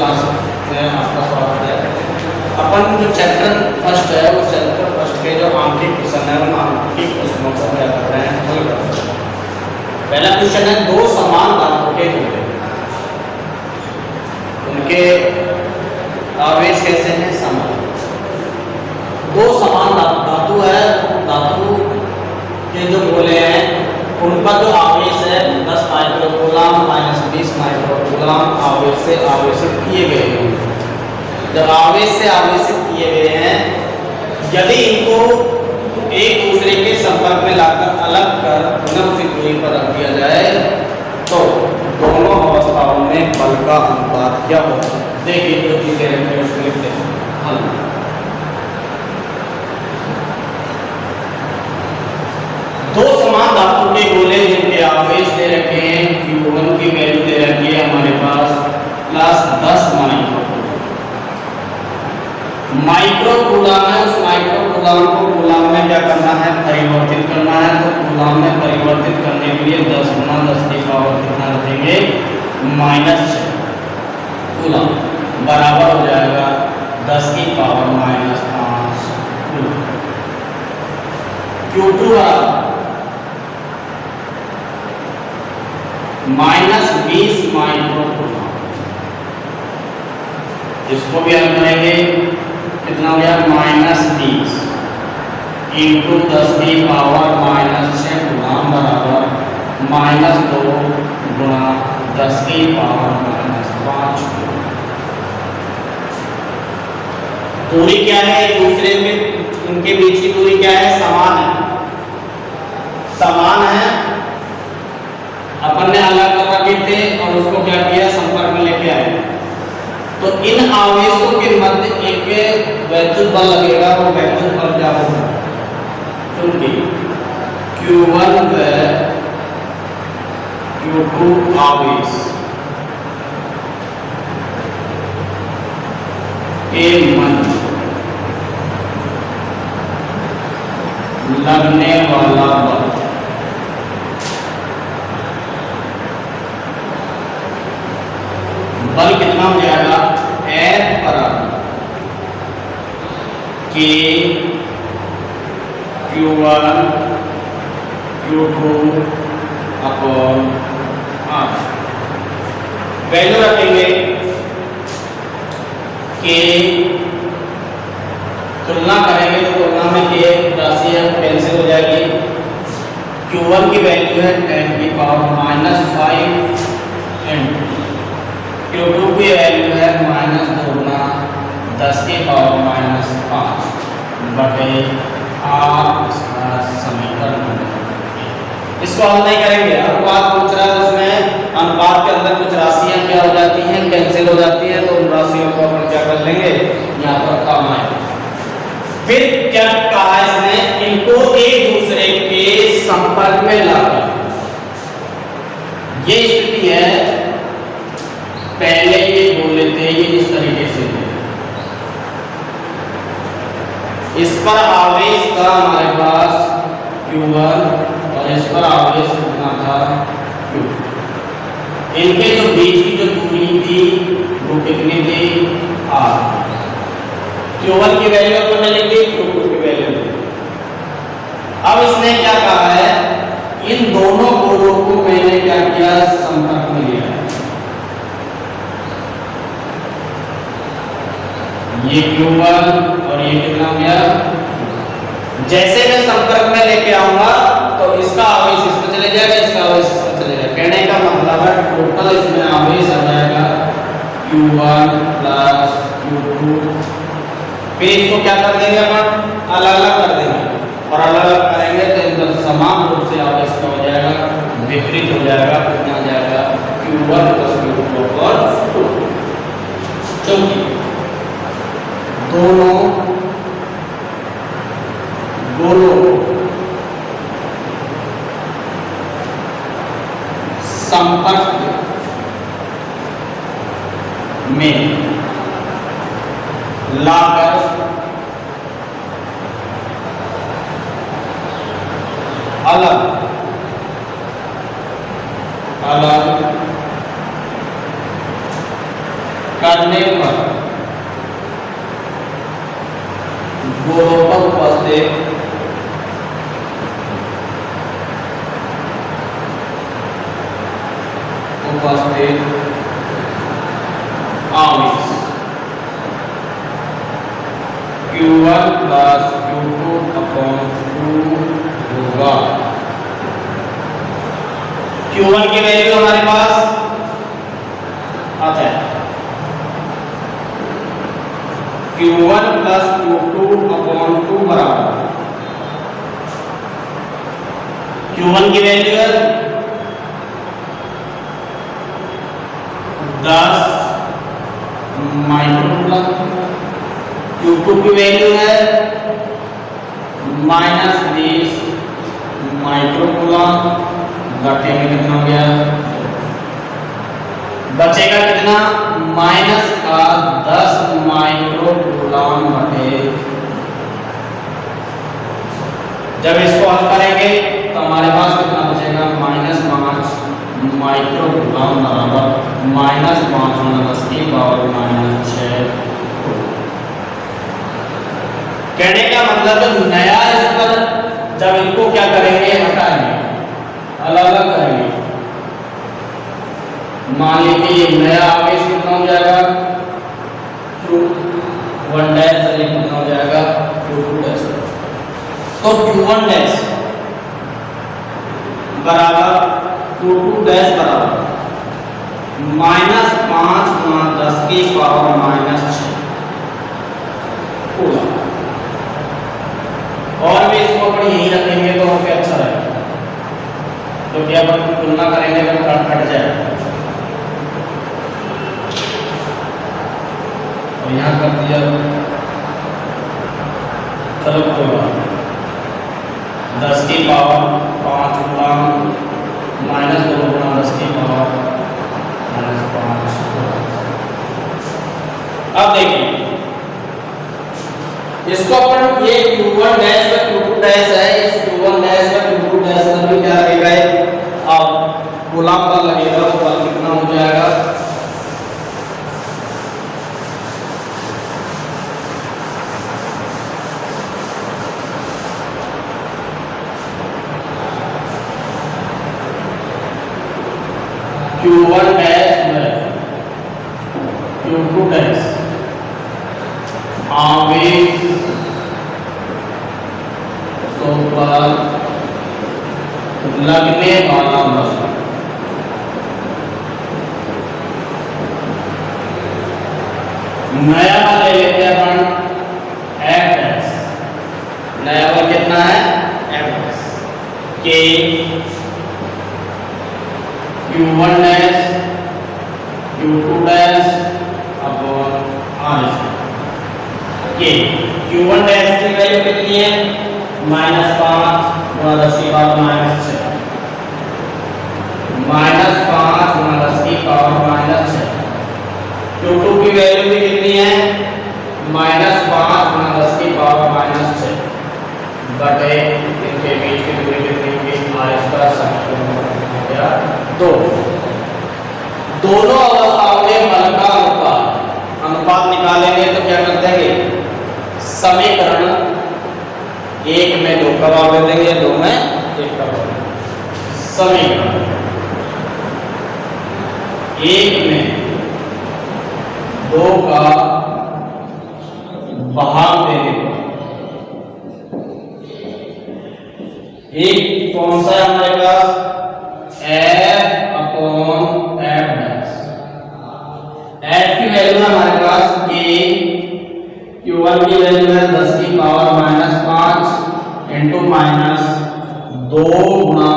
Class में आपका स्वागत है। अपन जो चैप्टर फर्स्ट है उस चैप्टर फर्स्ट के जो आंकिक क्वेश्चन है उन आंकिक क्वेश्चनों को क्या कर रहे हैं, हल कर रहे हैं। पहला क्वेश्चन है, दो समान धातु के गोले, उनके आवेश कैसे हैं, समान। दो समान धातु है, धातु के जो गोले हैं उनका जो आवेश है 10 माइक्रोकूलम माइनस 20 माइक्रोकूलम आवेश से आवेशित किए गए हैं। जब आवेश से आवेशित किए गए हैं, यदि इनको एक दूसरे के संपर्क में लाकर अलग कर पुनः उसी दूरी पर रख दिया जाए तो दोनों अवस्थाओं में बल का अनुपात क्या होगा। देखिए जो चीजें रखते हैं उसको लिखते हैं हल। दो समान धातु के गोले जिनके आवेश दे रखे हैं, Q1 की वैल्यू दे रखी है हमारे पास प्लस 10 माइक्रोकूलम है। उस माइक्रोकूलम को कूलम में क्या करना है, परिवर्तित करना है। तो कूलम में परिवर्तित करने के लिए 10 गुना 10 की पावर कितना रखेंगे, -6 कूलम बराबर हो जाएगा 10 की पावर -5 कूलम। Q2 -20 माइक्रोकूलम, इसको भी हल करेंगे, कितना हो गया -20 इंटू 10 की पावर -6 कूलम बराबर -2 गुणा 10 की पावर -5। दूरी क्या है, एक दूसरे में इनके बीच की दूरी क्या है, समान है। समान है, अपन ने अलग कर रखे थे और उसको क्या किया, संपर्क में लेके आए। तो इन आवेशों के मध्य एक वैद्युत बल लगेगा, वो वैद्युत बल क्या होगा, क्योंकि Q1 व Q2 आवेश के मध्य लगने वाला बल कितना हो जाएगा, F बराबर K Q1 Q2 upon R। Value रखेंगे K, तुलना करेंगे तो तुलना में K राशि है कैंसिल हो जाएगी। Q1 की वैल्यू है 10 की पावर -5 इंटू Q2 की वैल्यू है -2 गुना 10 की पावर -5 बटे R। इसका समीकरण इसको हल नहीं करेंगे, अनुपात पूछ रहा है, उसमें अनुपात के अंदर कुछ राशियां क्या हो जाती हैं, कैंसिल हो जाती है। तो उन राशियों को अपन क्या कर लेंगे, यहाँ पर काम आएगा। फिर क्या कहा इसने, इनको एक दूसरे के संपर्क में लाकर, ये स्थिति है, पहले ये बोल लेते हैं, ये इस तरीके से इस पर आवेश था हमारे पास Q1 और इस पर आवेश कितना था Q। इनके जो बीच की जो दूरी थी वो कितनी थी, R। Q1 की वैल्यू अपन ने लिखी, Q2 की वैल्यू। अब इसने क्या कहा है, इन दोनों गोलों को मैंने क्या किया, संपर्क में लिया। ये Q1 और ये कितना हो गया। जैसे मैं संपर्क में लेके आऊंगा तो इसका आवेश इसमें चले जाएगा, इसका आवेश इसमें चले जाएगा। कहने का मतलब है टोटल इसमें आवेश आ जाएगा Q1 प्लस Q2। फिर इसको क्या कर देंगे, अपन अलग अलग कर देंगे और अलग अलग करेंगे तो इनका समान रूप से आवेश का हो जाएगा, विपरीत हो जाएगा। कितना आ जाएगा, Q1 प्लस Q2 और 2। चूंकि दोनों गोलों संपर्क में लाकर अलग अलग करने पर गोलों पर उपस्थित आवेश Q1 प्लस Q2 अपॉन 2 होगा। Q1 की वैल्यू हमारे पास आता है Q1 प्लस Q2 अपॉन 2 बराबर Q1 की वैल्यू है 10 माइक्रोकूलम, Q2 की वैल्यू है -20 माइक्रोकूलम, घटे में कितना हो गया, बचेगा कितना माइनस का 10 माइक्रोकूलम बटे। जब इसको हल करेंगे तो हमारे पास कितना बचेगा -5 माइक्रोकूलम बराबर -5 × 10⁻⁻⁶। कहने का मतलब नया स्तर जब इनको क्या करेंगे हटाएंगे, अलग अलग करेंगे। मान लीजिए ये नया आवेश कितना हो जाएगा Q1 डैश से कितना हो जाएगा Q2 डैश। तो Q1 डैश बराबर Q2 डैश बराबर -5 × 10⁻⁻⁶ कूलम। और भी इसको अपन यही रखेंगे तो और क्या अच्छा रहेगा, क्योंकि अपन तुलना करेंगे तो कट जाएगा। और यहाँ कर दिया, चलो कोई बात 10⁻5 गुणा -2 गुणा 10⁻⁻5। अब देखिए इसको अपन ये Q1 डैश व Q2 डैश है, इस Q1 डैश व Q2 डैश पर भी क्या लगेगा, अब कूलम पर लगेगा, तो बल कितना हो जाएगा Q1 डैश में Q2 डैश आवेश पर लगने वाला बल, नया बल ले लेते हैं अपन F डैश। नया बल कितना है F डैश के Q1 dash Q2 dash upon R के। Q1 डैश की वैल्यू कितनी है -5 × 10⁻⁻⁶, -5 × 10⁻⁻⁶। Q2 की वैल्यू भी कितनी है -5 × 10⁻⁻⁶, बटे इनके बीच की दूरी कितनी होगी R²। दोनों अवस्थाओं में बल का अनुपात निकालेंगे तो क्या कर देंगे, समीकरण 1 में 2 का भाग दे देंगे, 2 में 1 का भाग। समीकरण 1 में 2 का भाग देने पर एक कौन सा है हमारे पास F/F डैश। F की वैल्यू है हमारे पास कि Q1 की वैल्यू है 10⁻⁻5 इंटू -2 गुणा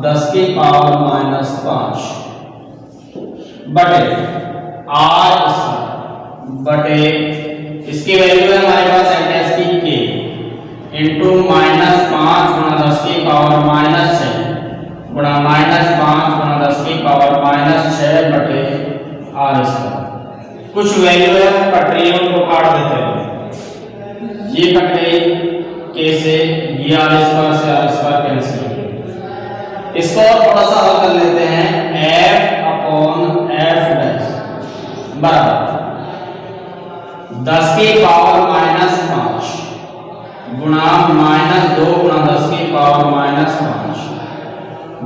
10⁻⁻5 बटे R² बटे इसकी वैल्यू है हमारे पास F डैश की K इंटू -5 × 10⁻⁻6 गुणा -5 × 10⁻⁻6 बटे R²। कुछ वैल्यू है पटरियों को काट देते हैं, ये कट गई K से, ये R² से R² कैंसिल। इसको और थोड़ा सा हल कर लेते हैं F/F डैश बराबर 10 की पावर -5 गुणा -2 गुणा 10 की पावर -5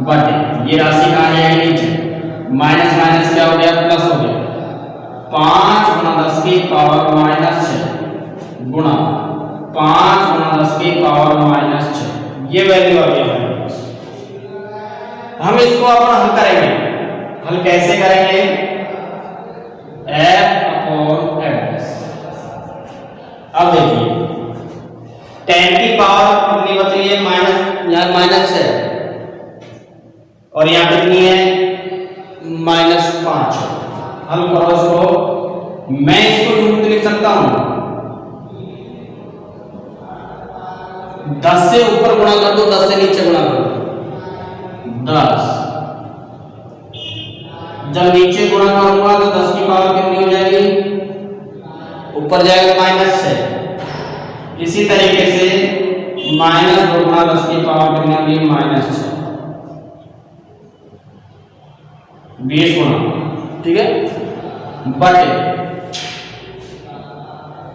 बटे, ये राशि कहाँ जाएगी नीचे, माइनस माइनस क्या हो गया, प्लस हो गया, 5 गुणा 10 की पावर -6 गुणा 5 गुणा 10 की पावर -6, ये वैल्यू आ गई है। हम इसको अपन हल करेंगे, हल कैसे करेंगे, f/f। अब देखिए 10 की पावर कितनी बच रही है, माइनस, यहाँ माइनस है और यहाँ कितनी है, -5। हल करो इसको, मैं इसको यूं लिख सकता हूं, 10 से ऊपर गुणा कर दो, 10 से नीचे गुणा कर दो, 10। जब नीचे गुणा करूंगा तो 10 की पावर कितनी हो जाएगी, ऊपर जाएगा -6। इसी तरीके से -2 गुणा 10 की पावर कितनी होगी, -6, 20 गुणा, ठीक है, बटे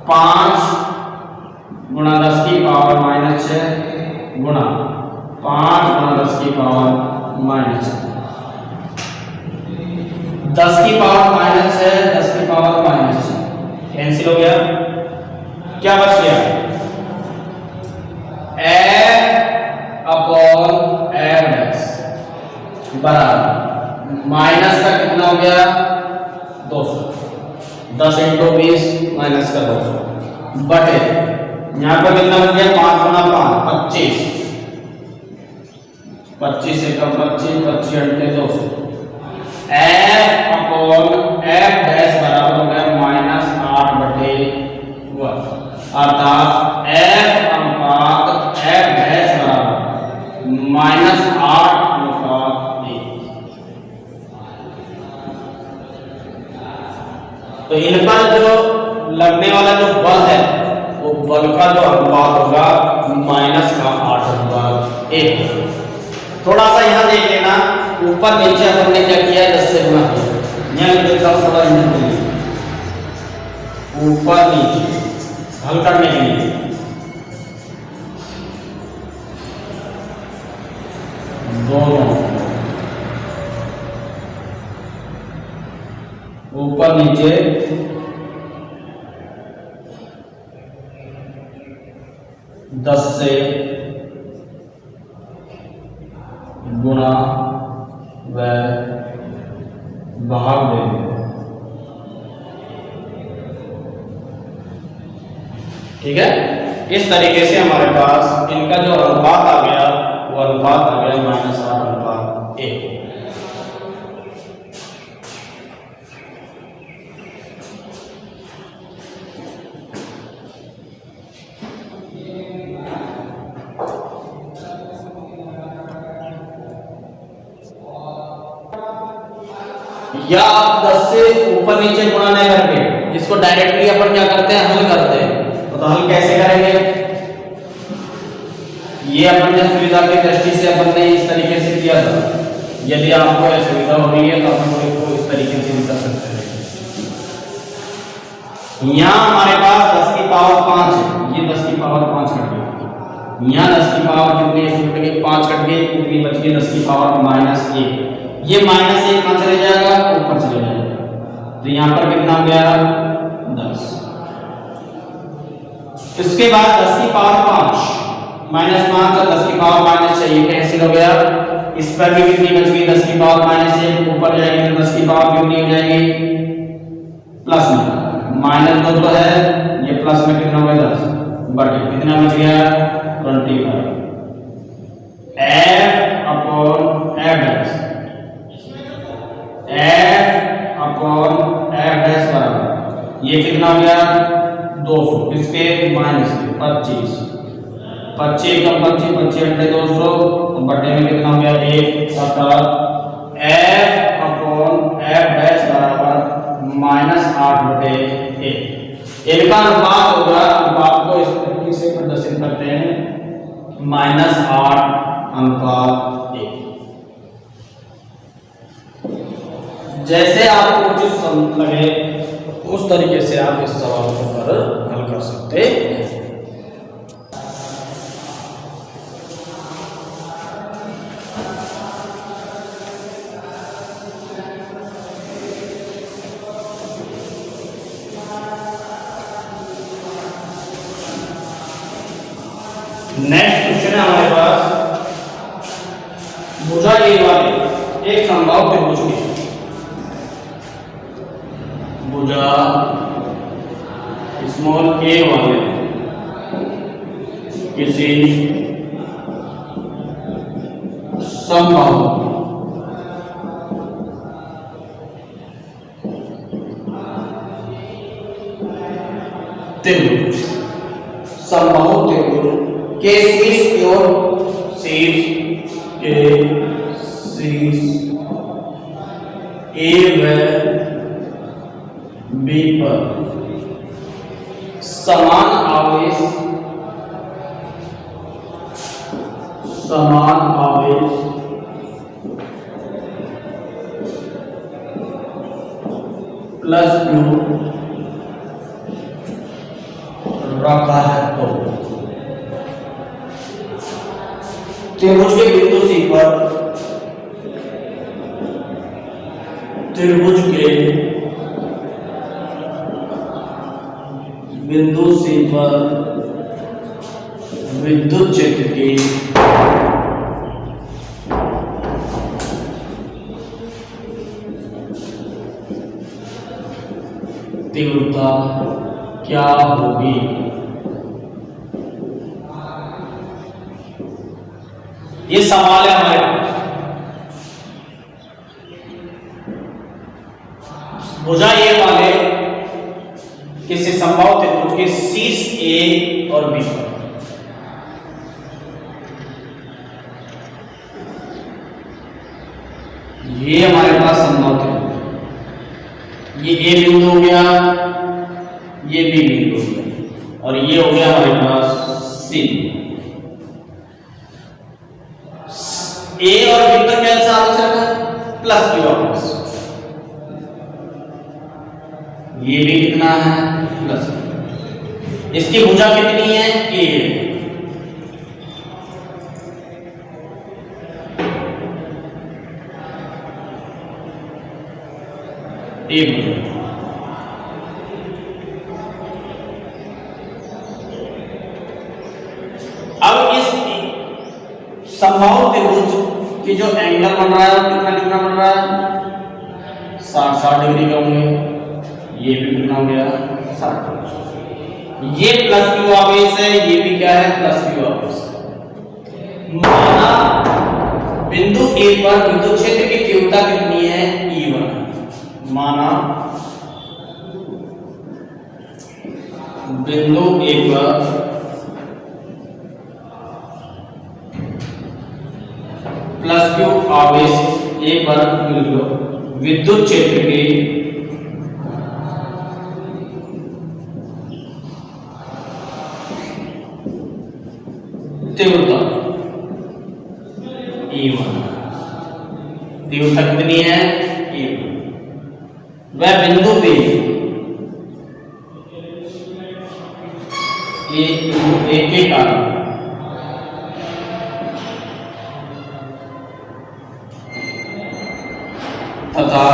5 गुणा 10 की पावर -6 गुणा 5 गुणा 10 की पावर -6, 10 की पावर -6, 10 की पावर -6 कैंसिल हो गया, क्या बच गया, f/f बराबर माइनस का कितना हो गया, 200, 10 × 20 माइनस का 200 बटे, यहाँ पर कितना बच गया, 5 गुणा 5 25, 25 से कम 25, 25 × 200, f/f बराबर हो गया -8/1, अर्थात f/f बराबर -8/1। तो इन पर जो लगने वाला जो बल है, वो बल का जो अनुपात होगा -8/1। थोड़ा सा यहाँ देख लेना, ऊपर नीचे अपन ने क्या किया है, 10 से गुणा किया, यहाँ लिख देता हूँ थोड़ा ऊपर नीचे हल करने के लिए, दोनों ऊपर नीचे 10 से गुणा व भाग देंगे, ठीक है। इस तरीके से हमारे पास इनका जो अनुपात आ गया, वो अनुपात आ गया -8/1। या आप 10 से ऊपर नीचे गुणा नहीं करके इसको डायरेक्टली अपन क्या करते हैं, हल करते हैं। तो हल कैसे करेंगे, ये अपन ने सुविधा की दृष्टि से अपन ने इस तरीके से किया था। यदि आपको यह सुविधा हो रही है तो अपन इसको इस तरीके से भी कर सकते हैं। यहाँ हमारे पास 10 की पावर 5 है, ये 10 की पावर 5 कट गई, यहाँ 10 की पावर कितनी कट गई, 5 कट गई, कितनी बच गई, 10 की पावर -1। ये -1 कहाँ चले जाएगा, ऊपर चले जाएगा, तो यहाँ पर कितना हो गया, 10। इसके बाद 10 की पावर 5 -5 और 10 की पावर -6 ये कैंसिल हो गया। इस पर भी कितनी बच गई, 10 की पावर -1 ऊपर जाएगी तो 10 की पावर कितनी हो जाएगी, प्लस में, -2 तो है, ये प्लस में कितना हो गया, 10 बटे कितना बच गया, 25। f/f बराबर ये कितना हो गया, 200, इसके माइनस 25, 25 कम 25, 25 × 200 बटे में कितना हो गया, 1। अर्थात f/f बराबर -8/1। इनका अनुपात होगा, अनुपात को इस तरीके से प्रदर्शित करते हैं, -8/1। जैसे आपको उचित लगे उस तरीके से आप इस सवाल को हल कर सकते हैं। नेक्स्ट क्वेश्चन है हमारे पास, भुजा ए वाले एक समबाहु त्रिभुज की भुजा स्मॉल ए वाले किसी समबाहु त्रिभुज के शीर्ष की ओर ए व बी पर समान आवेश प्लस क्यू रखा है तो त्रिभुज के बिंदु सी पर विद्युत क्षेत्र की तीव्रता क्या होगी? ये सवाल है हमारे पास। भुजा ए वाले किसी समबाहु त्रिभुज के शीर्ष ए और बी पर ये हमारे पास समबाहु त्रिभुज, ये ए बिंदु हो गया, ये बी बिंदु हो गया और ये हो गया हमारे पास सी। ए और बी पर कैसा आवेश रखा है? प्लस क्यू आवेश। ये भी कितना है? प्लस। इसकी भुजा कितनी है? ए। भुजा अब इस समबाहु त्रिभुज की जो एंगल बन रहा है कितना बन रहा है? 60 डिग्री का होंगे। ये भी कितना हो गया? 60। ये प्लस क्यू आवेश है, ये भी क्या है? प्लस क्यू आवेश। माना बिंदु ए पर विद्युत क्षेत्र की तीव्रता कितनी है? E1। माना बिंदु ए पर प्लस क्यू आवेश ए पर विद्युत क्षेत्र की तीव्रता E1। तीव्रता कितनी है? E1। वह बिंदु पे ए के कारण तथा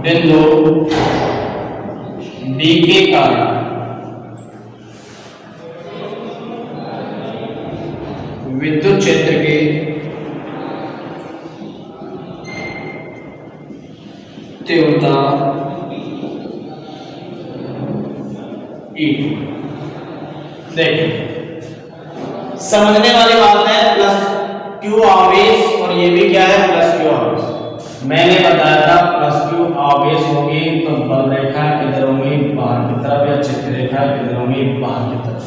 बिंदु बी के कारण विद्युत क्षेत्र के तीव्रता E2। देखिए समझने वाली बात है, प्लस क्यू आवेश और ये भी क्या है? प्लस क्यू आवेश। मैंने बताया था प्लस क्यू आवेश होगी तो बल रेखा किधर होंगी? बाहर की तरफ, या क्षेत्र रेखा किधर होंगी? बाहर की तरफ।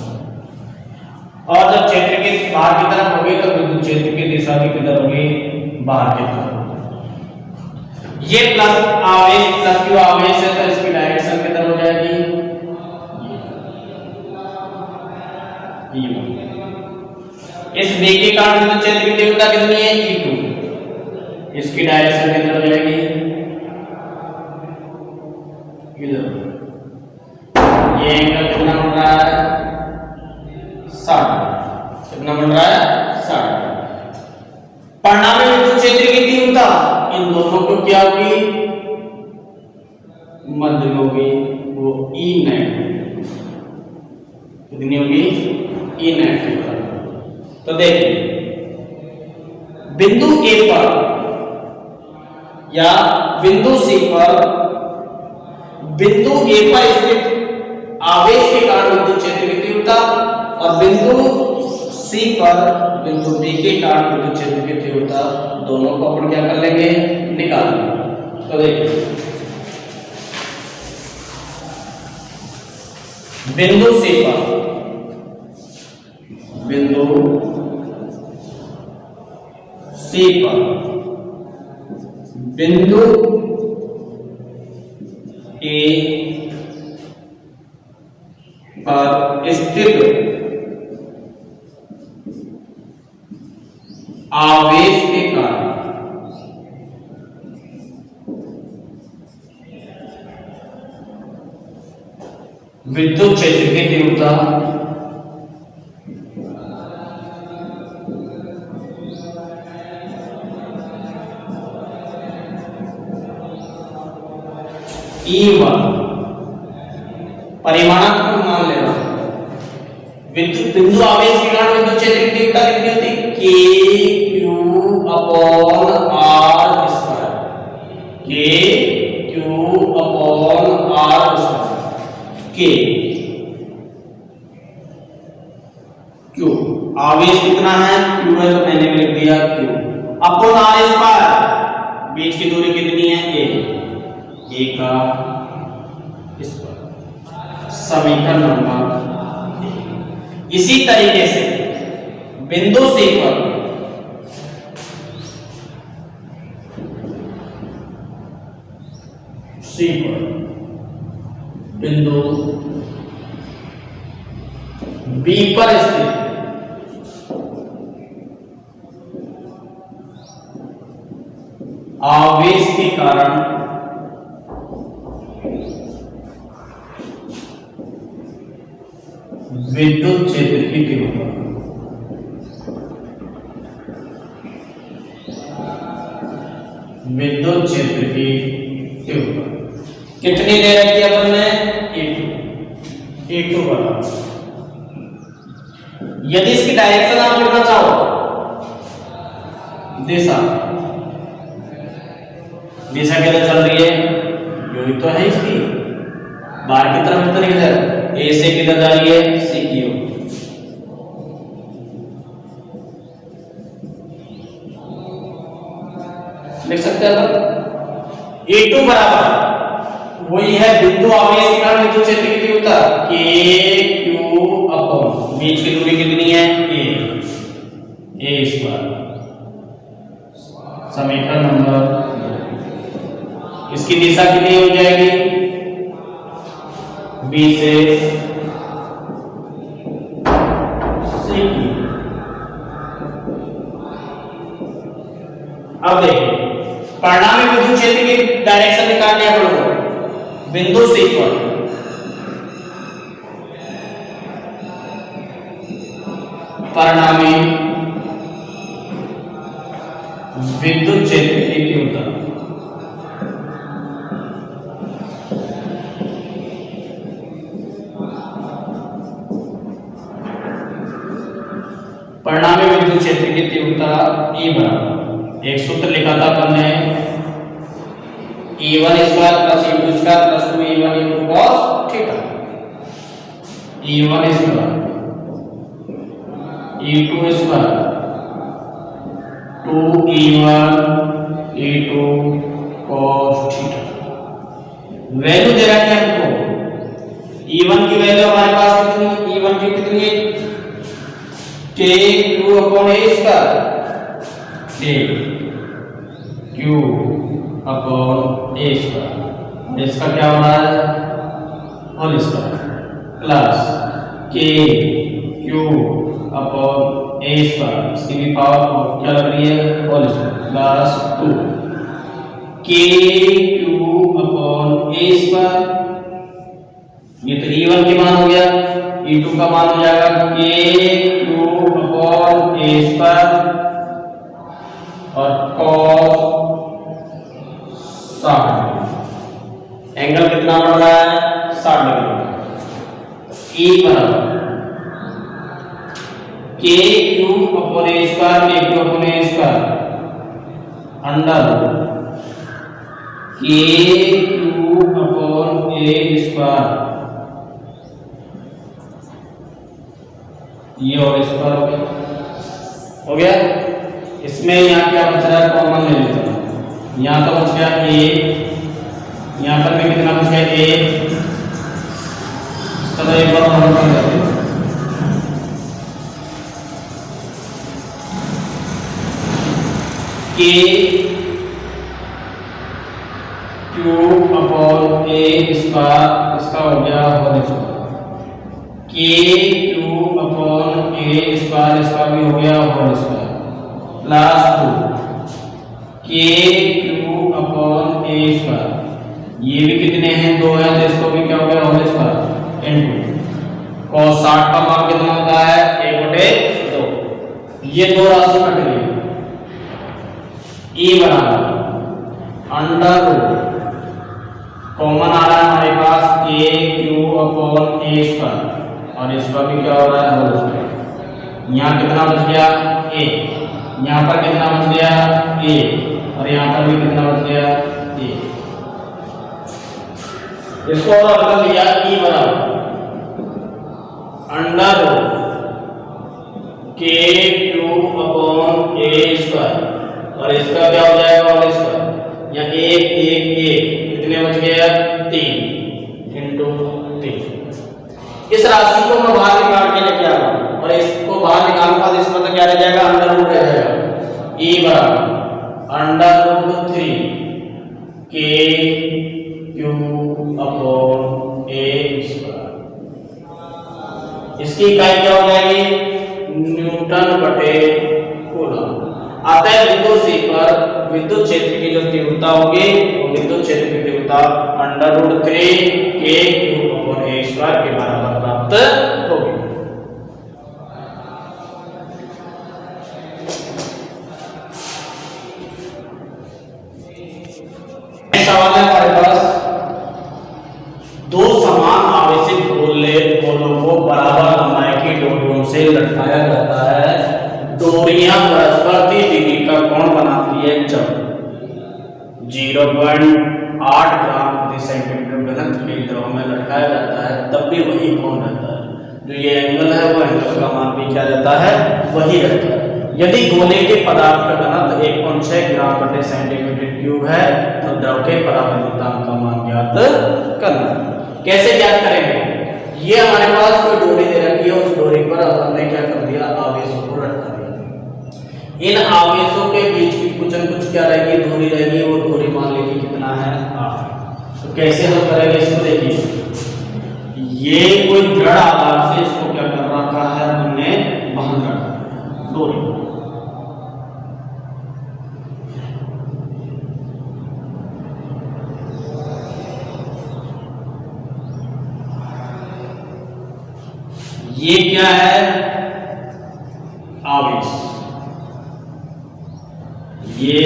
और जब क्षेत्र के बाहर की तरफ होगी तो विद्युत क्षेत्र की दिशा भी किधर होगी? बाहर की तरफ। ये प्लस आवेश प्लस क्यू आवेश है तो इसकी डायरेक्शन किधर हो जाएगी? इस बी के कारण विद्युत क्षेत्र की तीव्रता कितनी है? E2। इसकी डायरेक्शन किधर हो जाएगी? इधर ये एंगल कितना बन रहा है 60। कितना बन रहा है 60। परिणामी विद्युत क्षेत्र की तीव्रता इन दोनों को क्या होगी मध्य में होगी वो ई नेट कितनी होगी ई नेट की बराबर। तो देखिए बिंदु ए पर या बिंदु सी पर बिंदु ए पर स्थित आवेश के कारण विद्युत क्षेत्र की तीव्रता और बिंदु सी पर बिंदु बी के कारण विद्युत क्षेत्र की तीव्रता दोनों को अपन क्या कर लेंगे निकाल लेंगे। तो देखिए बिंदु सी पर बिंदु सी पर बिंदु ए पर स्थित आवेश के कारण विद्युत क्षेत्र की तीव्रता E1 परिमाणात्मक मान लेना विद्युत बिंदु आवेश के कारण विद्युत क्षेत्र की तीव्रता कितनी होती है K Q upon R square K Q upon R square K Q आवेश कितना है Q है तो मैंने भी लिख दिया Q अपॉन R स्क्वायर बीच की दूरी कितनी है A का समीकरण नंबर। इसी तरीके से बिंदु सी पर बिंदु बी पर स्थित आवेश के कारण विद्युत क्षेत्र की तीव्रता कितनी दे रखी है अपन ने E2 बराबर। यदि इसकी डायरेक्शन आप लिखना चाहो दिशा किधर चल रही है यही तो है इसकी बाहर की तरफ किधर ए से किधर जा रही है सी की ओर। लिख सकते हैं E2 बराबर वही है बिंदु आवेश के कारण विद्युत क्षेत्र की तीव्रता K Q अपॉन बीच की दूरी कितनी है A स्क्वायर समीकरण नंबर। इसकी दिशा कितनी हो जाएगी B से C की। अब देखिए परिणामी विद्युत क्षेत्र की डायरेक्शन निकालनी है अपन को बिंदु सी पर परिणामी विद्युत क्षेत्र की तीव्रता परिणामी विद्युत क्षेत्र की तीव्रता E बराबर एक सूत्र लिखा था अपन ने E1 square plus E2 square plus 2E1 into cos theta. E1 square E2 square 2E1 E2 cos theta. Value दे रखी है हमको E1 की वैल्यू हमारे पास कितनी E1 की कितनी है K Q upon A square K Q upon A square इसका क्या हो रहा है whole square plus K Q upon A square इसकी भी पावर क्या लग रही है whole square plus 2 K Q upon upon ए स्क्वायर। ये तो E1 के मान हो गया, E2 का मान हो जाएगा k क्यूब अपॉन ए स्क्वायर और cos 60। एंगल कितना बढ़ रहा है? 60 डिग्री। E बराबर k क्यूब अपॉन ए स्क्वायर, k क्यूब अपॉन ए square under k cube upon ए स्क्वायर, ये और स्क्वायर हो गया। हो गया। इसमें यहाँ क्या बच रहा है? कॉमन ले लेते हैं। यहाँ तो बच गया a, यहाँ पर भी कितना बच गया a। चलो एक बार हम कर लेते हैं। k क्यूब अपॉन ए स्क्वायर, इसका हो गया whole square. k cube upon ए स्क्वायर, इसका भी हो गया whole square plus 2 k cube upon ए स्क्वायर। ये भी कितने हैं? 2 हैं, तो इसको भी क्या हो गया? होल स्क्वायर इनटू cos 60 का मान कितना होता है? 1/2। ये दो राशि कट गई। E बराबर अंडर कॉमन आ रहा है हमारे पास k क्यूब अपॉन ए स्क्वायर और इसका भी क्या हो रहा है? Whole square. यहाँ कितना बच गया? a। यहाँ पर कितना बच गया? a और यहाँ पर भी कितना बच गया? a। इसको और कर लिया E बराबर अंडर k क्यूब अपॉन ए स्क्वायर और इसका क्या हो जाएगा? Whole square. यहाँ 1 1 1 कितने बच गया? 3 इंटू 3। इस राशि को मैं बाहर निकाल के लेके आ रहा हूँ और इसको बाहर निकालने के बाद इसमें तो क्या रह जाएगा? अंडर रूट रह जाएगा। E बराबर under root 3 k cube upon ए स्क्वायर। इसकी इकाई क्या हो जाएगी? न्यूटन बटे कूलम। अतः बिंदु C पर विद्युत क्षेत्र की जो तीव्रता होगी वो विद्युत क्षेत्र की तीव्रता under root 3 k cube upon ए स्क्वायर के बराबर प्राप्त होगी। सवाल है हमारे पास, दो समान आवेशित गोलों को बराबर लंबाई की डोरियों से लटकाया जाता है। डोरियां परस्पर 30 डिग्री का कोण बनाती है जब 0.8 ग्राम प्रति सेंटीमीटर घनत्व के द्रव में लटकाया जाता है, तब भी वही कोण रहता है। जो ये एंगल है वो एंगल का मान भी क्या रहता है? वही रहता है। यदि गोले के पदार्थ का घनत्व 1.6 ग्राम प्रति सेंटीमीटर क्यूब है तो द्रव के परावर्तनांक का मान ज्ञात करना। कैसे ज्ञात करेंगे? ये हमारे पास कोई डोरी दे रखी है, उस डोरी पर हमने क्या कर दिया? आवेशों को लटका दिया। इन आवेशों के बीच की कुछ न कुछ क्या रहेगी? दूरी रहेगी। वो दूरी मान लीजिए कितना है? 8। तो कैसे हम करेंगे इसको? देखिए, ये कोई दृढ़ आधार से इसको क्या कर रखा है? हमने बांध रखा डोरी। ये क्या है? आवेश। ये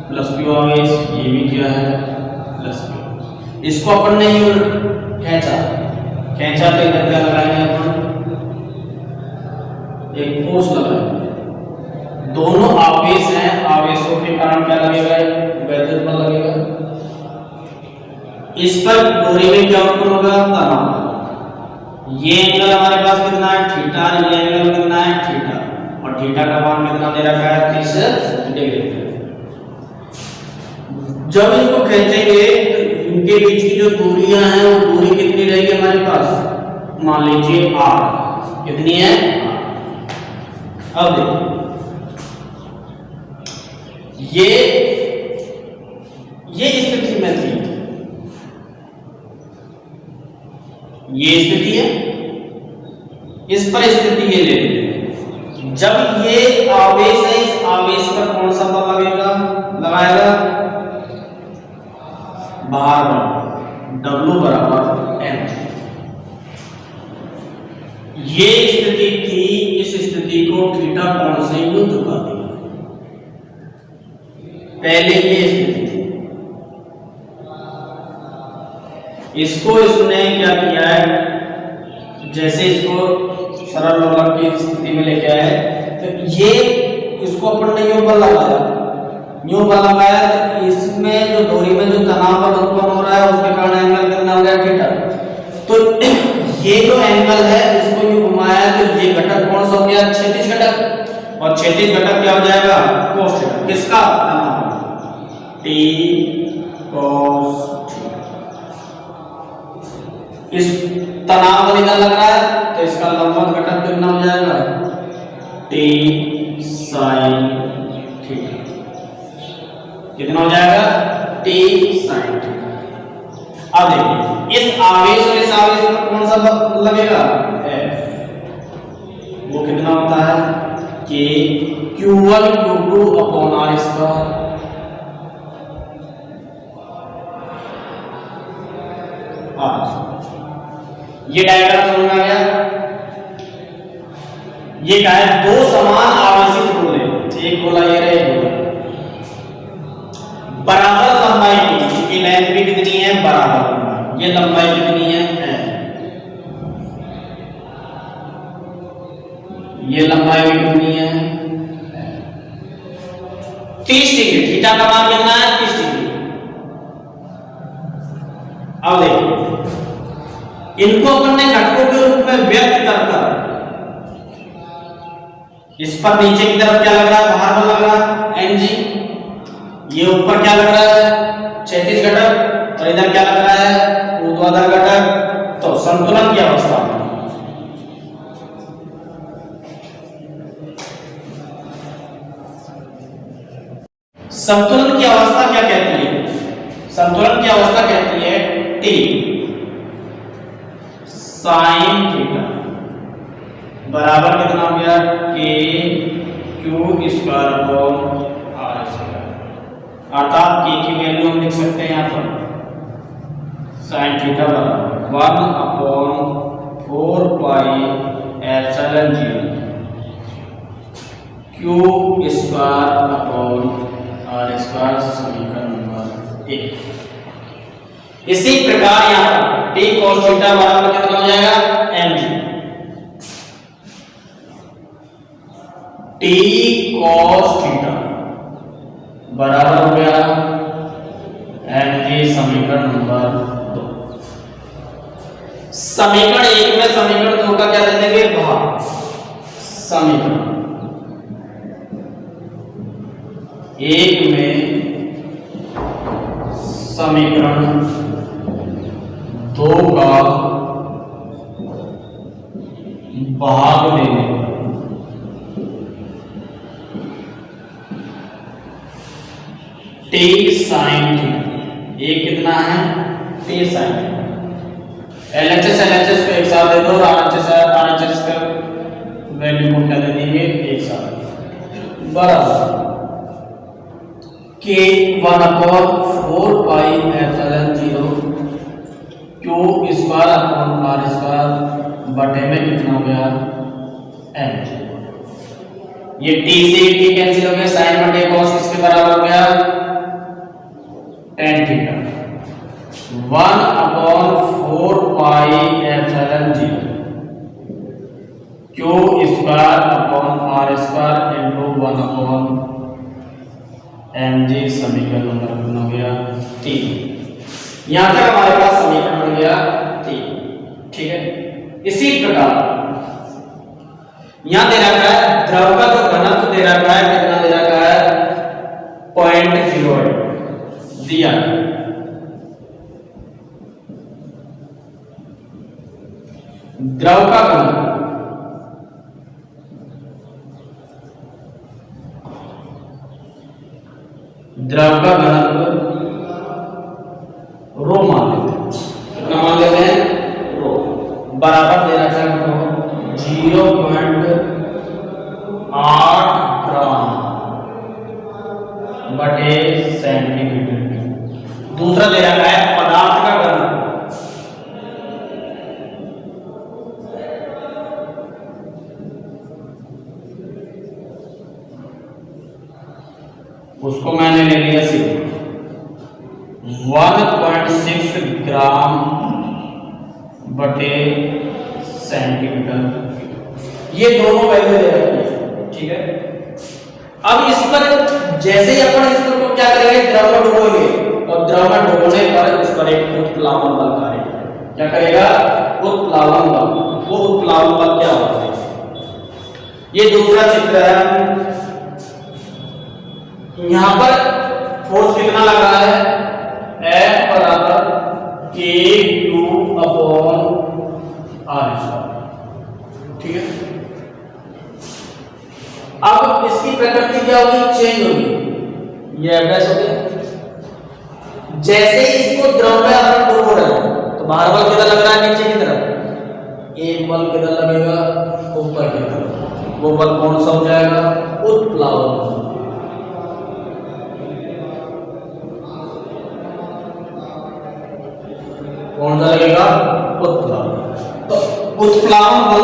प्लस क्यू आवेश, ये भी क्या है? Plus Q. इसको अपन ने खींचा तो इधर क्या लगाएंगे? अपन एक फोर्स लगाएंगे। दोनों आवेश हैं, आवेशों के कारण क्या लगेगा? वैद्युत बल लगेगा। इस पर डोरी में क्या उत्पन्न होगा? तनाव। ये एंगल हमारे पास कितना है? थीटा। ये एंगल कितना है? थीटा। और थीटा का मान कितना दे रखा है? 30 डिग्री। जब इसको खींचेंगे तो इनके बीच की जो दूरियां हैं वो दूरी कितनी रहेगी हमारे पास? मान लीजिए r। कितनी है? अब देखिए, ये स्थिति में थी, ये स्थिति है, इस पर स्थिति ये ले लेते हैं। जब ये आवेश है, इस आवेश पर कौन सा बल लगेगा? लगाएगा बाहर बल W बराबर m। ये स्थिति थी, इस स्थिति को थीटा कोण से यूं झुका दिया, पहले ये स्थिति थी। इसको इसने क्या किया है, जैसे इसको सरल लोलक की स्थिति में लेके आए तो ये इसको अपन ने यूं बल लगाया, यूं बल लगाया तो इसमें जो धुरी में जो तनाव बल उत्पन्न हो रहा है उसके कारण एंगल कितना हो गया, थीटा। तो ये जो एंगल है इसको यूं घुमाया तो ये घटक कौन सा हो गया, क्षैतिज घटक, और क्षैतिज घटक क्या हो जाएगा, cos थीटा। किसका, तनाव, t cos थीटा। इस तनाव बल इधर लग रहा है तो इसका लंबवत घटक कितना हो जाएगा, t sin थीटा। कितना हो जाएगा, t sin थीटा। अब देखिए इस आवेश और इस आवेश पर कौन सा बल लगेगा, F। वो कितना होता है कि Q1 Q2 upon R square. ये डायग्राम समझ में आ गया। ये क्या है, दो समान आवेशित गोले, एक गोला ये रहा, एक गोला बराबर लंबाई की, इसकी लेंथ भी कितनी है, बराबर लंबाई, ये लंबाई कितनी है, ये लंबाई भी कितनी है, 30 डिग्री। थीटा का मान कितना है, 30 डिग्री। अब देखिए इनको अपन ने घटकों के रूप में व्यक्त कर इस पर नीचे की तरफ क्या लग रहा है, बाहर बल लग रहा है mg, ये ऊपर क्या लग रहा है, क्षैतिज घटक, और इधर क्या लग रहा है, ऊर्ध्वाधर घटक। तो संतुलन की अवस्था में संतुलन की अवस्था क्या कहती है, संतुलन की अवस्था कहती है t sin थीटा बराबर कितना हो गया, k q square upon r square. अर्थात k की वैल्यू हम लिख सकते हैं यहाँ पर sin थीटा बराबर 1 अपॉन 4 पाई epsilon 0 q square upon r square, समीकरण नंबर 1। इसी प्रकार यहाँ पर t cos थीटा बराबर कितना हो जाएगा, mg। t cos थीटा बराबर हो गया mg, समीकरण नंबर 2। समीकरण 1 में समीकरण 2 का क्या दे देंगे, भाग। समीकरण 1 में समीकरण 2 का भाग देने t sin थीटा, ये कितना है, t sin थीटा। LHS को एक साथ दे दो और RHS का वैल्यू को क्या दे देंगे, एक साथ, बराबर k 1 अपॉन 4 पाई epsilon 0 q square upon r square बटे में कितना हो गया, m। ये t से t कैंसिल हो गया, sin बटे cos किसके बराबर हो गया, tan थीटा। 1 अपॉन 4 पाई epsilon 0 q square upon r square into 1 upon mg, समीकरण नंबर कितना हो गया, 3। यहां तक हमारे पास समीकरण बन गया 3, ठीक है। इसी प्रकार यहां दे रखा है द्रव का जो घनत्व दे रखा है, कितना दे रखा है, 0.08 दिया। द्रव का घनत्व रो मान लेते हैं, कितना मान लेते हैं, रो बराबर दे रखा है 0.8 ग्राम बटे सेंटीमीटर। दूसरा दे रखा है बटे सेंटीमीटर, ये दोनों वैल्यू दे रखी है, ठीक है। अब इस पर जैसे ही अपन इस पर क्या करेंगे, द्रव में डुबोएंगे, और द्रव में डुबोने पर इस पर एक उत्प्लावन बल कार्य करेगा। क्या करेगा, उत्प्लावन बल। वो उत्प्लावन बल क्या होता है, ये दूसरा चित्र है। यहां पर फोर्स कितना लग रहा है, F बराबर KQ/R², ठीक है। अब इसकी प्रकृति क्या होगी, चेंज होगी, ये एफ हो गया। जैसे ही इसको द्रव में अपन डुबो रहे हैं तो बाहर बल किधर लग रहा है, नीचे की तरफ, एक बल किधर लगेगा, ऊपर की तरफ। वो बल कौन सा हो जाएगा, उत्प्लावन बल। कौन सा लगेगा, उत्प्लावन। तो उत्प्लावन बल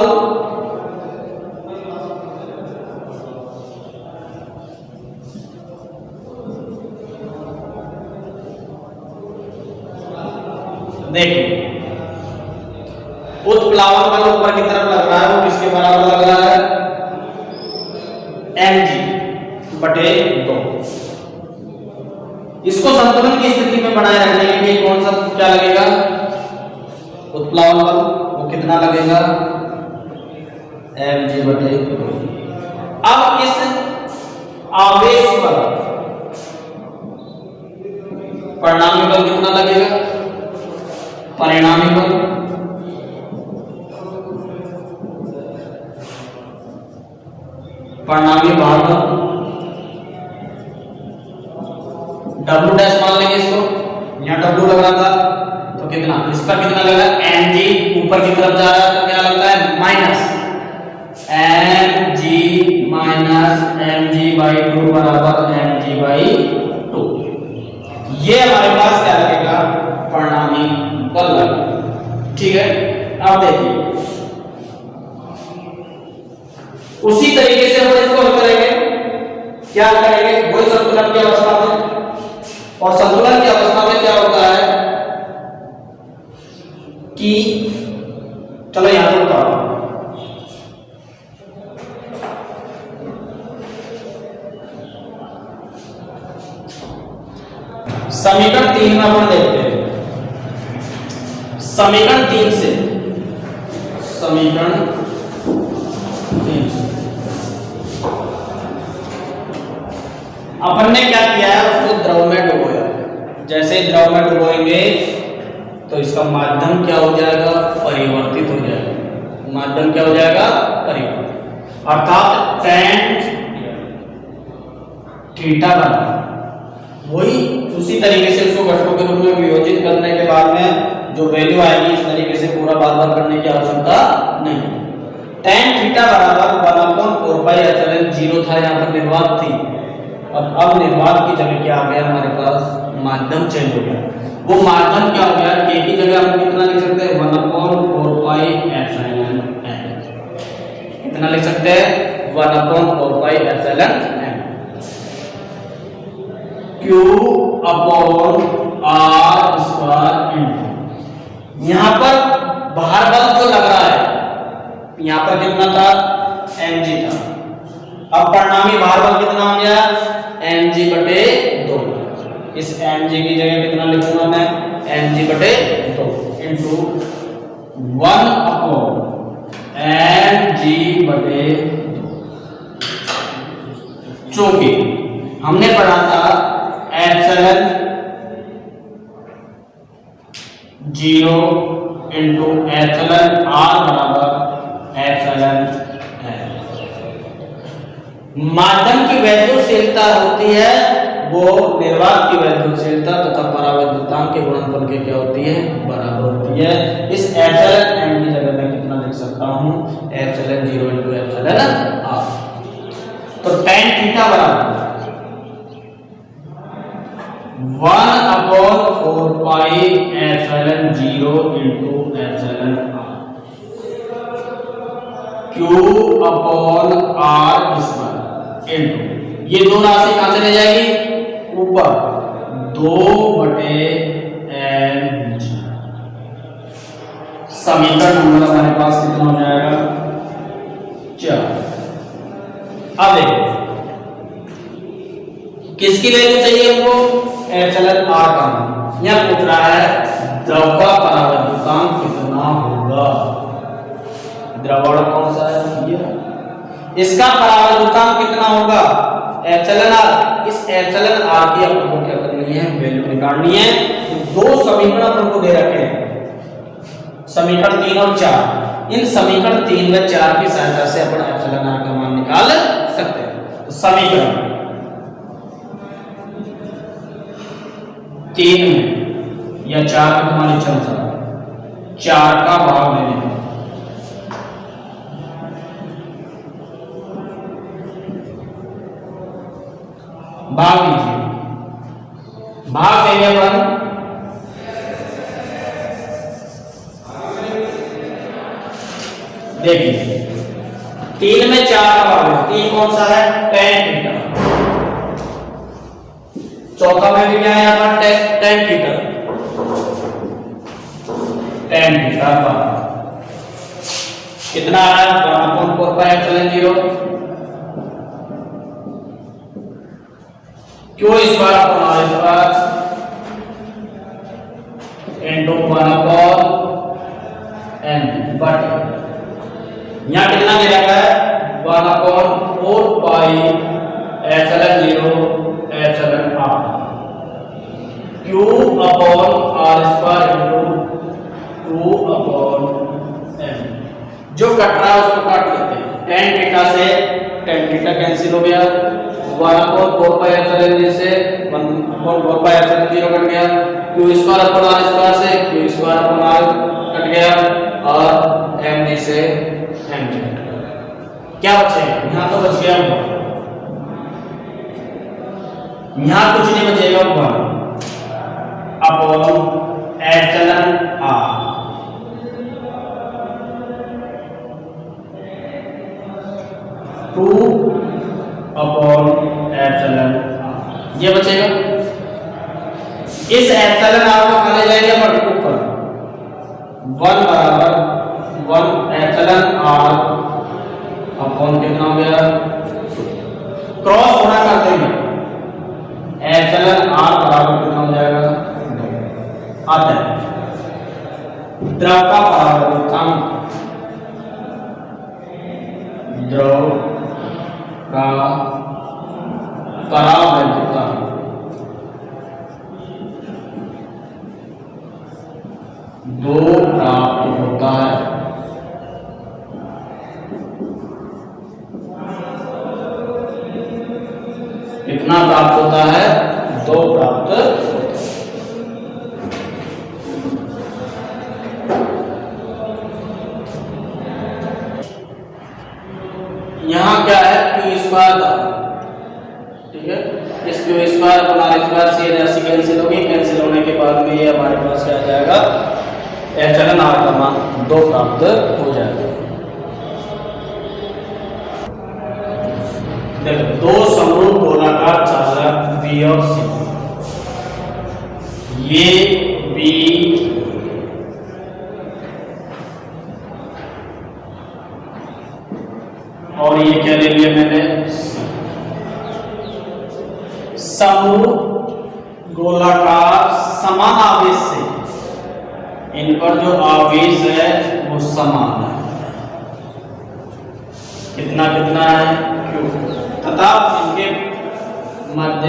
देखिए, उत्प्लावन बल ऊपर की तरफ लग रहा है, वो किसके बराबर लग रहा है, mg/2। इसको संतुलन की स्थिति में बनाए रखने के लिए कौन सा क्या लगेगा, उत्प्लावन बल, वो कितना लगेगा, mg/2। अब इस आवेश पर परिणामी बल कितना लगेगा, परिणामी बल परिणामी भार बल W डैश मान लेंगे इसको, यहाँ W लग रहा था तो कितना, इस पर कितना लगा, mg, ऊपर की तरफ जा रहा है तो क्या लगता है, माइनस mg/2 बराबर mg/2। ये हमारे पास क्या लगेगा, परिणामी बल लगा, ठीक है। अब देखिए उसी तरीके से हम इसको हल करेंगे, क्या करेंगे, वही संतुलन की अवस्था में। और संतुलन की अवस्था में क्या होता है कि, चलो यहां पर बताओ, समीकरण 3 में अपन देखते हैं, समीकरण 3 से, समीकरण 3 से अपन ने क्या किया है, उसको द्रव में डुबोया। जैसे द्रव में डुबोएंगे तो इसका माध्यम क्या हो जाएगा, परिवर्तित हो जाएगा। माध्यम क्या हो जाएगा, परिवर्तित, अर्थात tan थीटा बना। वही उसी तरीके से उसको घटकों के रूप में वियोजित करने के बाद में जो वैल्यू आएगी, इस तरीके से पूरा बार बार करने की आवश्यकता नहीं। tan थीटा बराबर 1/4πε0 था, यहाँ पर निर्वात थी, और अब निर्वात की जगह क्या आ गया, हमारे पास माध्यम चेंज हो गया। वो माध्यम क्या हो गया, k की जगह हम कितना लिख सकते हैं, 1/4πε0। कितना लिख सकते हैं, 1/4πε0 Q/R²। यहां पर बाहर बल जो लग रहा है, यहां पर कितना था, mg था। अब परिणामी भार बल कितना हो गया, mg/2। इस mg की जगह कितना लिखूंगा मैं, mg/2 इंटू 1/mg/2। चूंकि हमने पढ़ा था एप्सिलॉन 0 इंटू एप्सिलॉन r बराबर एप्सिलॉन है। माध्यम की वैद्युतशीलता होती है वो निर्वात की वैद्युतशीलता तथा परावैद्युतांक के गुणनफल के क्या होती है, बराबर होती है। इस एप्सिलॉन m की जगह मैं कितना लिख सकता हूं, एप्सिलॉन 0 इंटू एप्सिलॉन r। तो tan थीटा बराबर 1/4πε0 into epsilon r Q/R² into, ये दो राशि कहां चले जाएगी, ऊपर 2/mg। समीकरण नंबर हमारे पास कितना हो जाएगा 4। अब देखो किसकी वैल्यू चाहिए हमको एप्सिलॉन आर का। यह पूछ रहा है द्रव का परावर्तनांक कितना होगा। द्रवण कौन सा है ये, इसका परावर्तनांक कितना होगा एप्सिलॉन आर। इस एप्सिलॉन आर की अपन को क्या करनी है वैल्यू निकालनी है। तो दो समीकरण अपन को दे रखे हैं, समीकरण 3 और 4। इन समीकरण 3 व 4 की सहायता से अपन एप्सिलॉन आर का मान निकाल सकते हैं। तो समीकरण 3 में या 4 में तुम्हारी इच्छा अनुसार 4 का भाग लेने का, भाग लीजिए। भाग देंगे अपन देखिए 3 में 4 का भाग है। 3 कौन सा है tan थीटा। चौथा में भी क्या है यहाँ पर tan थीटा। tan थीटा कितना आ रहा है 1/4 pi epsilon 0 Q square upon R square into 1/n but यहाँ कितना दे रखा है 1/4 pi epsilon 0 epsilon r Q upon R square into 2/n। जो कट रहा है उसको काट लेते हैं। tan थीटा से tan थीटा कैंसिल हो गया, 1/4 पाई एप्सिलॉन 0 से 1/4 पाई एप्सिलॉन 0 कट गया, Q square upon R square से क्यू स्क्वायर अपॉन आर कट गया और m से m कट गया। क्या बचेगा यहाँ तो बच गया यहाँ कुछ नहीं बचेगा 1 upon epsilon r 2 upon epsilon r ये बचेगा। इस एप्सिलॉन r को खाने जाएंगे अपन ऊपर 1 बराबर 1 एप्सिलॉन r अपॉन कितना हो गया क्रॉस गुणा कर देंगे एप्सिलॉन r बराबर कितना हो जाएगा आता है द्रव का परावर्तनांक, द्रव का परावर्तनांक दो प्राप्त होता है। कितना प्राप्त होता है 2 प्राप्त होता है। यहाँ क्या है क्यू स्क्वायर था, ठीक है। इस Q square upon R square से ये राशि कैंसिल होगी। कैंसिल होने के बाद में ये हमारे पास क्या आ जाएगा एप्सिलॉन आर का मान 2 प्राप्त हो जाएगा। देखो दो समरूप गोलाकार चालक बी और सी, ये बी और ये क्या ले लिया मैंने समरूप गोलाकार समान आवेश से, इन पर जो आवेश है वो समान है। कितना कितना है क्यू तथा इनके मध्य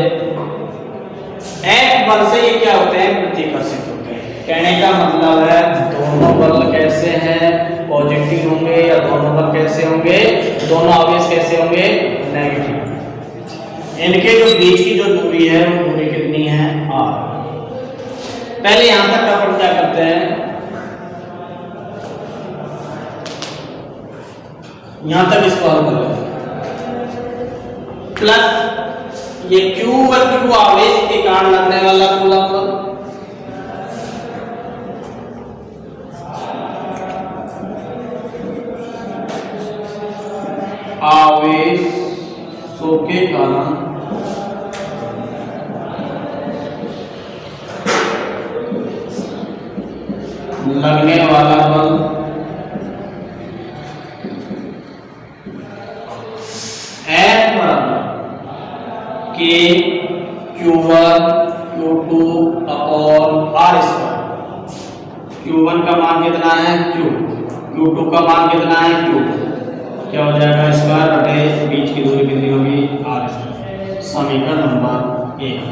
एक बल से ये क्या होते हैं प्रतिकर्षित होते हैं। कहने का मतलब है दोनों बल कैसे हैं पॉजिटिव होंगे या दोनों बल कैसे होंगे दोनों आवेश कैसे होंगे नेगेटिव। इनके जो बीच की जो दूरी है वो दूरी कितनी है r। पहले यहां तक अपन क्या करते हैं यहां तक इसको हल कर लेते हैं प्लस ये q व q आवेश के कारण लगने वाला कूलम बल आवेशों के कारण लगने वाला बल F बराबर K Q1 Q2 upon R square. Q1 का मान कितना है Q, Q2 का मान कितना है Q, क्या हो जाएगा स्क्वायर बटे बीच की दूरी कितनी होगी R स्क्वायर। समीकरण नंबर 1।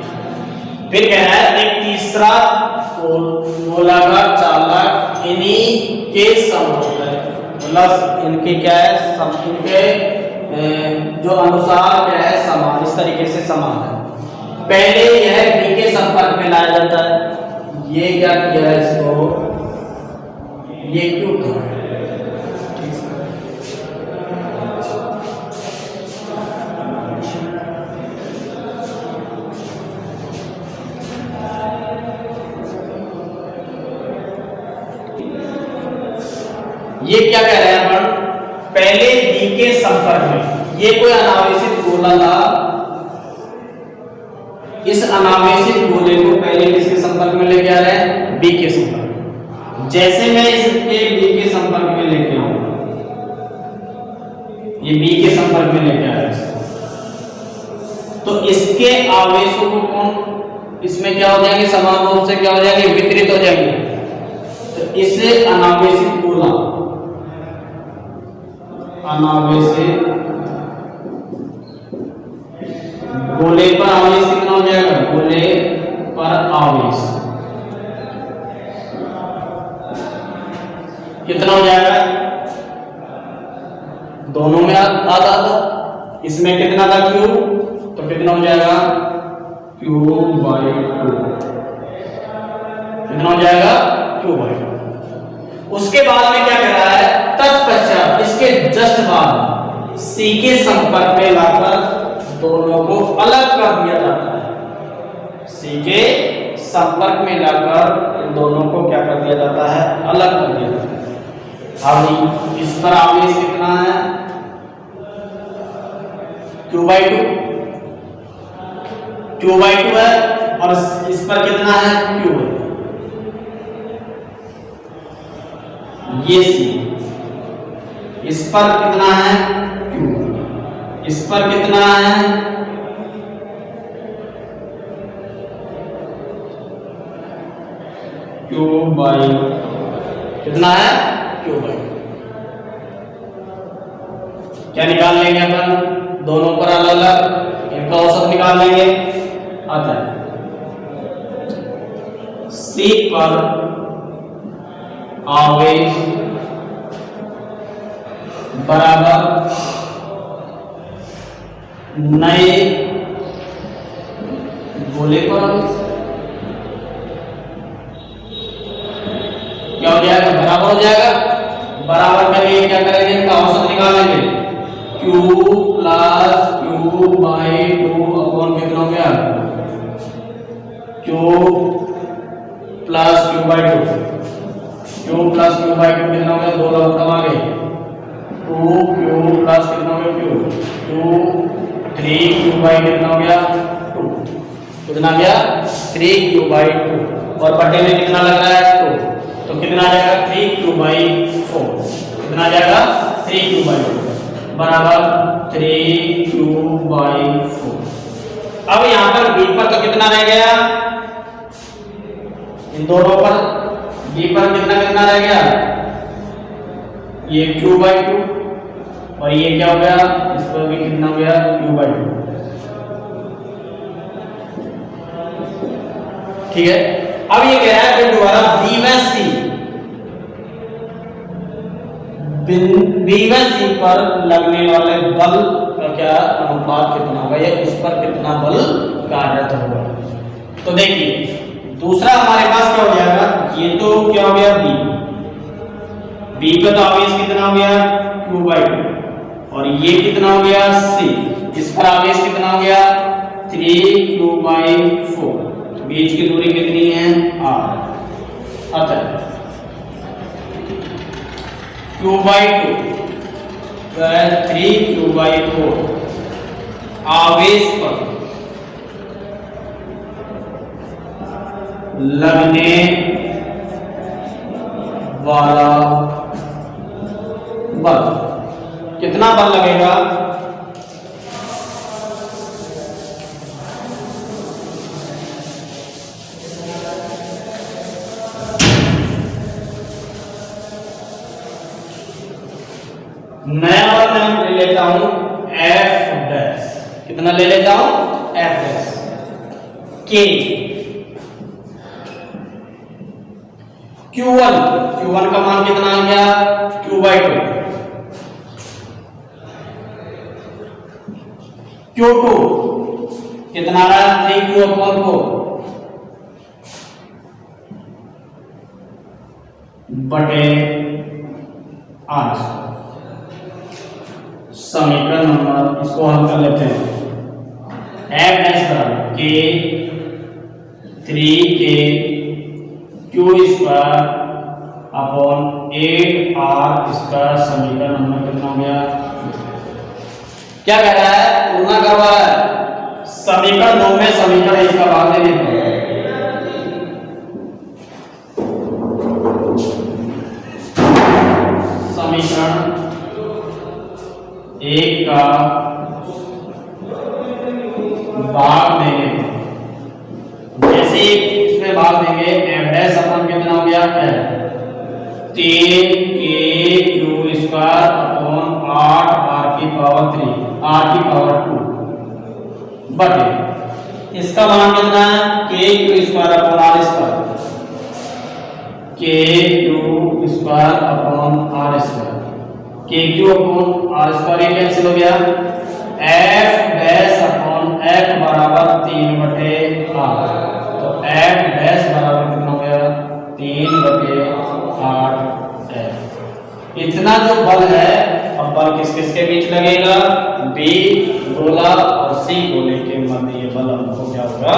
फिर कह रहा है एक तीसरा गोलाकार चालक इन्हीं के समरूप है, मतलब इनके क्या है इनके जो अनुसार क्या है समान, इस तरीके से समान है। पहले यह बी के संपर्क में लाया जाता है, ये क्या किया है इसको, ये क्यों था, ये क्या कह रहे हैं अपन, पहले बी के संपर्क में, ये कोई अनावेशित गोला था, इस अनावेशित गोले को पहले किसके संपर्क में लेके आ रहे हैं, बी के संपर्क में। जैसे मैं इसके बी के संपर्क में लेके आऊं, ये बी के संपर्क में लेके आ रहा है, तो इसके आवेशों को कौन इसमें क्या हो जाएंगे, समान रूप से क्या हो जाएंगे, वितरित हो जाएंगे। तो इसे अनावेशित गोला, अनावेशित गोले पर आवेश कितना हो जाएगा, गोले पर आवेश कितना हो जाएगा, दोनों में आधा आधा, इसमें कितना था Q, तो कितना हो जाएगा Q/2, कितना हो जाएगा Q/2। उसके बाद में क्या कर रहा है, तत्पश्चात इसके जस्ट बाद C के संपर्क में लाकर दोनों को अलग कर दिया जाता है। C के संपर्क में लाकर इन दोनों को क्या कर दिया जाता है, अलग कर दिया जाता है। अब इस पर आवेश कितना है Q/2, Q/2 है, और इस पर कितना है Q है, ये C, इस पर कितना है Q, इस पर कितना है Q/2, कितना है Q/2। क्या निकाल लेंगे अपन, दोनों पर अलग अलग इनका औसत निकाल लेंगे। अतः C पर आवेश बराबर नए गोले पर आवेश, क्या हो जाएगा, बराबर हो जाएगा। बराबर के लिए क्या करेंगे, इनका औसत निकालेंगे, Q प्लस Q/2 अपॉन कितना हो गया, Q plus Q/2, Q plus Q/2 कितना हो गया, 2 लघुत्तम आ गए, 2Q प्लस कितना हो गया Q, 3Q/2 कितना हो गया 2, कितना गया 3Q/2, और बटे में कितना लग रहा है 2, तो कितना आ जाएगा 3Q/4, कितना आ जाएगा 3Q/4 बराबर 3Q/4। अब यहां पर B पर तो कितना रह गया, इन दोनों पर B पर कितना कितना रह गया, ये Q/2, और ये क्या हो गया, इस पर भी कितना हो गया Q/2। ठीक है, अब ये कह रहा है फिर दोबारा B व C पर लगने वाले बल का क्या अनुपात कितना होगा, या इस पर कितना बल कार्यरत होगा। तो देखिए दूसरा हमारे पास क्या हो जाएगा, ये तो क्या हो गया B का तो आवेश कितना हो गया Q/2, और ये कितना हो गया C, इस पर आवेश कितना हो गया 3Q/4, बीच की दूरी कितनी है R। अतः Q/2 3Q/4 आवेश पर लगने वाला बल। कितना बल लगेगा? नया वाला मैं ले लेता हूं एफ डैश। कितना ले लेता हूं? एफ डैश के। Q1 का मान कितना आ गया? Q/2। Q2 कितना आ रहा? 3Q/4 बटे R। समीकरण नंबर इसको हल कर लेते हैं। एफ डैश बराबर के 3K Q² अपॉन 8R²। समीकरण नंबर कितना हो गया? क्या कह रहा है? तुलना कर रहा है समीकरण 2 में समीकरण 1 का भाग दे देते हैं। समीकरण 1 का भाग देंगे। जैसे इसमें भाग देंगे एफ डैश अपन कितना हो गया? 3K Q² upon 8R⁴ R⁴ बटे इसका मान कितना है? KQ² upon R²। KQ² upon R²। KQ upon R² ये कैंसिल हो गया। एफ डैश अपॉन एफ बराबर 3 बटे R। तो एफ डैश बराबर कितना हो गया? 3 बटे 8F। इतना जो बल है, अब बल किस किस के बीच लगेगा? बी गोला और सी गोले के मध्य ये बल हमको क्या होगा?